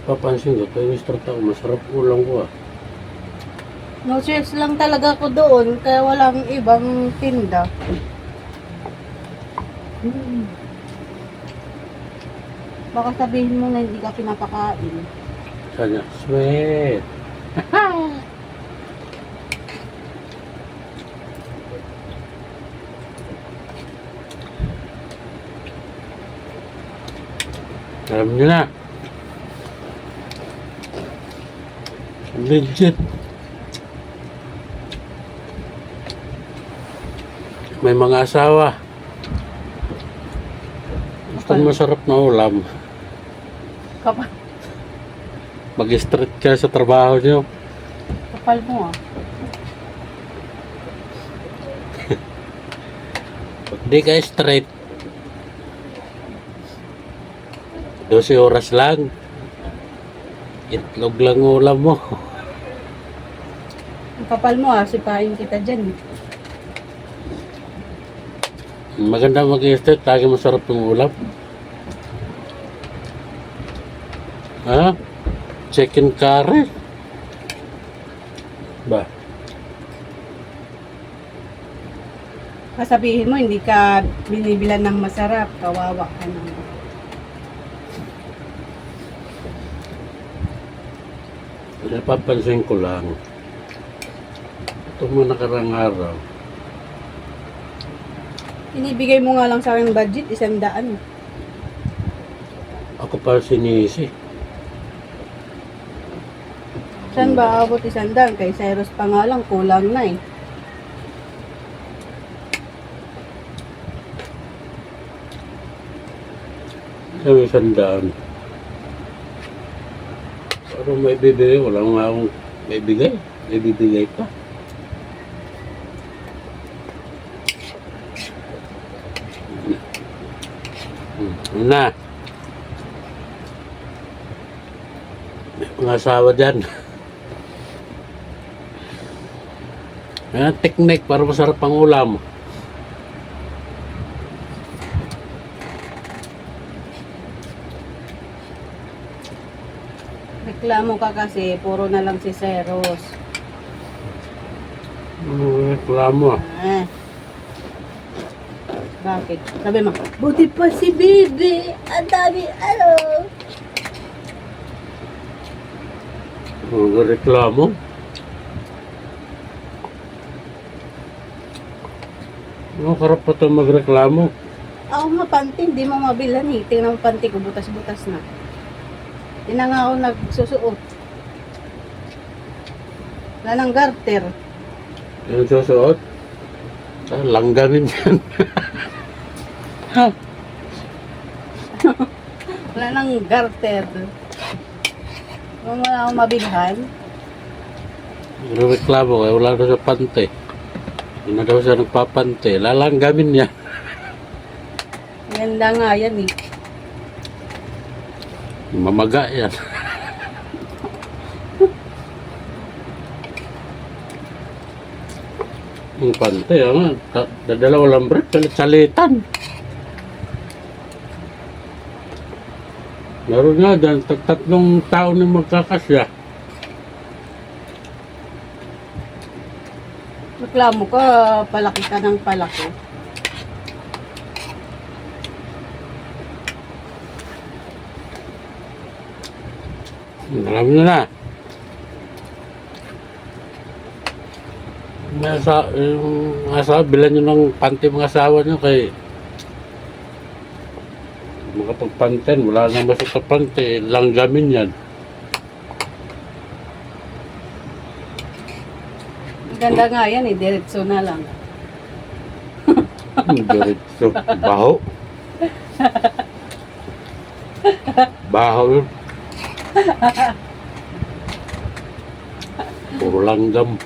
Papansin ko, pag start ako, masarap ulam ko ah. No choice lang talaga ako doon, kaya walang ibang tinda. Baka sabihin mo na hindi ka pinapakain. Kanya, sweet. Alam nyo na. Legit. May mga asawa. Gusto masarap na ulam. Kapal, Mag-straight ka sa trabaho nyo. kapal mo ah. Pag di ka straight, 12 oras lang. Itlog lang ulam mo. Ang kapal mo ah, sipain kita dyan. Maganda mag-straight, lagi masarap yung ulam. Ha? Chicken curry? Ba? Kasabihin mo, hindi ka binibilan ng masarap, kawawa ka naman. Napapansin ko lang. Itong mga nakarang araw, Inibigay mo nga lang sa akin budget, 100. ako pa sinisi. Saan ba abot 100? Kay Cyrus pa nga lang, kulang na eh. Sabi 100. Pero may bibigay, wala nga akong may bigay. May bibigay pa. Na. May mga asawa dyan. May technique para masarap ang ulam. Reklamo ka kasi, puro na lang si Cyrus. Reklamo ah. Ah. Bakit? Sabi mo, buti pa si Bibi. Ang dami, ano? Reklamo? Ano karap pa ito magreklamo? Ako nga panty, hindi mo mabilan eh. Tingnan mo panty ko, butas-butas na. Hindi na nga ako nagsusuot. Wala nang garter. Yung susuot? Langganin yan. Wala nang garter. Kung wala akong mabilhan, Reklamo kaya wala na sa pante. Hindi na daw siya nagpapante. Lalanggamin niya. ganda nga yan eh. Mamaga yan. Yung pante, dadala walang break, salit-salitan. Meron nga dyan, tatlong tao na magkakasya. Reklamo ka, palaki ka ng palaki. Alam nyo na. Yung asawa, bilan nyo ng panty mga asawa nyo kay makapagpanten, wala nang masok sa panty, langgamin yan. Ganda nga yan eh, diretso na lang. Diretso. Baho. Baho yun. Puro langgam.